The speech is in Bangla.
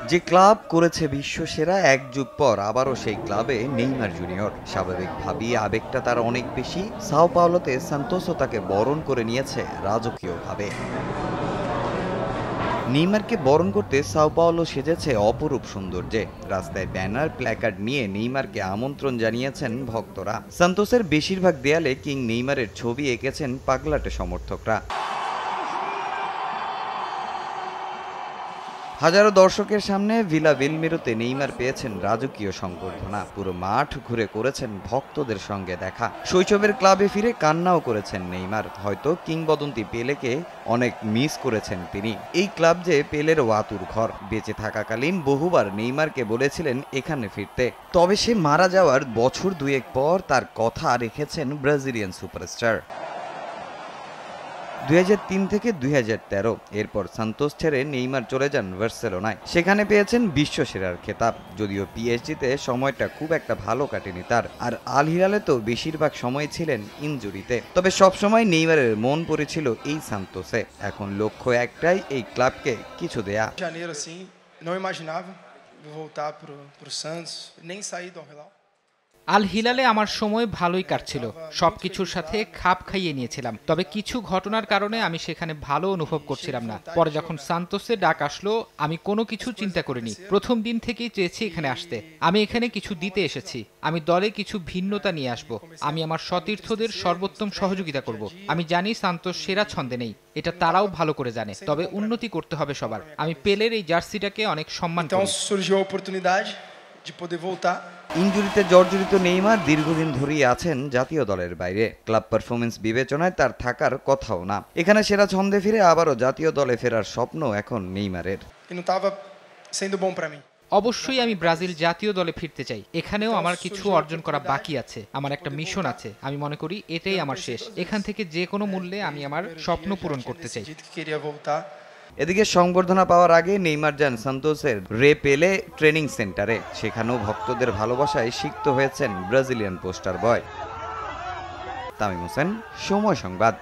যে ক্লাব করেছে বিশ্বসেরা, এক যুগ পর আবারও সেই ক্লাবে নেইমার জুনিয়র। স্বাভাবিকভাবেই আবেগটা তার অনেক বেশি। সাও পাওলোতে সান্তোসও তাকে বরণ করে নিয়েছে রাজকীয়ভাবে। নেইমারকে বরণ করতে সাও পাওলো সেজেছে অপরূপ সৌন্দর্যে। রাস্তায় ব্যানার, প্ল্যাকার্ড নিয়ে নেইমারকে আমন্ত্রণ জানিয়েছেন ভক্তরা। সান্তোসের বেশিরভাগ দেয়ালে কিং নেইমারের ছবি এঁকেছেন পাগলাটে সমর্থকরা। হাজারো দর্শকের সামনে ভিলা বেলমিরোতে নেইমার পেয়েছেন রাজকীয় সংবর্ধনা। পুরো মাঠ ঘুরে করেছেন ভক্তদের সঙ্গে দেখা। শৈশবের ক্লাবে ফিরে কান্নাও করেছেন নেইমার। হয়তো কিংবদন্তি পেলেকে অনেক মিস করেছেন তিনি। এই ক্লাব যে পেলের ওয়াতুর ঘর। বেঁচে থাকাকালীন বহুবার নেইমারকে বলেছিলেন এখানে ফিরতে। তবে সে মারা যাওয়ার বছর দুয়েক পর তার কথা রেখেছেন ব্রাজিলিয়ান সুপারস্টার। 2003 থেকে 2013, এরপর সান্তোস ছেড়ে নেইমার চলে যান বার্সেলোনায়। সেখানে পেয়েছেন বিশ্বসেরার খেতাব। যদিও পিএসজিতে সময়টা খুব একটা ভালো কাটেনি তার। আর আল হিলালে তো বেশিরভাগ সময় ছিলেন ইনজুরিতে। তবে সবসময় নেইমারের মন পড়েছিল এই সান্তোসে। এখন লক্ষ্য একটাই, এই ক্লাবকে কিছু দেয়া। আল হিলালে আমার সময় ভালোই কাটছিল, সবকিছুর সাথে খাপ খাইয়ে নিয়েছিলাম। তবে কিছু ঘটনার কারণে আমি সেখানে ভালো অনুভব করছিলাম না। পরে যখন সান্তোসে ডাক আসলো, আমি কোনো কিছু চিন্তা করিনি। প্রথম দিন থেকেই চেয়েছি এখানে আসতে। আমি এখানে কিছু দিতে এসেছি। আমি দলে কিছু ভিন্নতা নিয়ে আসব। আমি আমার সতীর্থদের সর্বোত্তম সহযোগিতা করব। আমি জানি সান্তোস সেরা ছন্দে নেই, এটা তারাও ভালো করে জানে। তবে উন্নতি করতে হবে সবার। আমি পেলের এই জার্সিটাকে অনেক সম্মান করি। ইনজুরিতে জর্জরিত নেইমার দীর্ঘদিন ধরেই আছেন জাতীয় দলের বাইরে। ক্লাব পারফরমেন্স বিবেচনায় তার থাকার কথাও না। এখানে সেরা ছন্দে ফিরে আবারও জাতীয় দলে ফেরার স্বপ্ন এখন নেইমারের। অবশ্যই আমি ব্রাজিল জাতীয় দলে ফিরতে চাই। এখানেও আমার কিছু অর্জন করা বাকি আছে। আমার একটা মিশন আছে। আমি মনে করি এটাই আমার শেষ। এখান থেকে যে কোনো মূল্যে আমি আমার স্বপ্ন পূরণ করতে চাই। এদিকে সংবর্ধনা পাওয়ার আগে নেইমার যান সান্তোসের রে পেলে ট্রেনিং সেন্টারে। সেখানেও ভক্তদের ভালোবাসায় সিক্ত হয়েছেন ব্রাজিলিয়ান পোস্টার বয়। তামিম হোসেন, সময় সংবাদ।